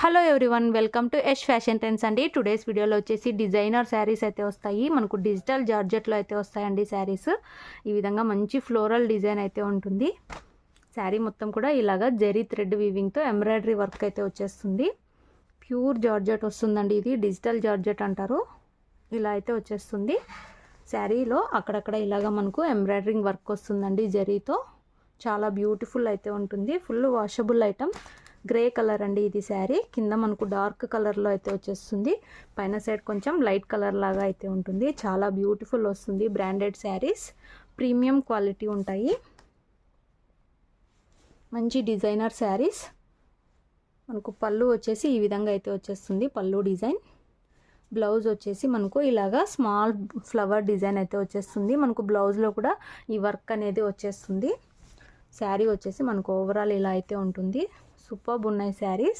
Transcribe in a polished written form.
Hello everyone, welcome to Yash fashion trends అండి. Today's వీడియోలో వచ్చేసి డిజైనర్ శారీస్ అయితే వస్తాయి. మనకు డిజిటల్ జార్జెట్లో అయితే వస్తాయండి శారీస్. ఈ విధంగా మంచి ఫ్లోరల్ డిజైన్ అయితే ఉంటుంది. శారీ మొత్తం కూడా ఇలాగా జెరీ థ్రెడ్ వీవింగ్తో ఎంబ్రాయిడరీ వర్క్ అయితే వచ్చేస్తుంది. ప్యూర్ జార్జెట్ వస్తుందండి. ఇది డిజిటల్ జార్జెట్ అంటారు. ఇలా అయితే వచ్చేస్తుంది. శారీలో అక్కడక్కడ ఇలాగా మనకు ఎంబ్రాయిడరింగ్ వర్క్ వస్తుందండి జరీతో. చాలా బ్యూటిఫుల్ అయితే ఉంటుంది. Full washable item. Grey colour అండి ఇది శారీ. కింద మనకు డార్క్ కలర్లో అయితే వచ్చేస్తుంది. పైన సైడ్ కొంచెం లైట్ కలర్ లాగా అయితే ఉంటుంది. చాలా బ్యూటిఫుల్ వస్తుంది. బ్రాండెడ్ శారీస్, ప్రీమియం క్వాలిటీ ఉంటాయి. మంచి డిజైనర్ శారీస్. మనకు పళ్ళు వచ్చేసి ఈ విధంగా అయితే వచ్చేస్తుంది. పళ్ళు డిజైన్. బ్లౌజ్ వచ్చేసి మనకు ఇలాగా స్మాల్ ఫ్లవర్ డిజైన్ అయితే వచ్చేస్తుంది. మనకు బ్లౌజ్లో కూడా ఈ వర్క్ అనేది వచ్చేస్తుంది. శారీ వచ్చేసి మనకు ఓవరాల్ ఇలా అయితే ఉంటుంది. సూపర్బ్ ఉన్నాయి శారీస్.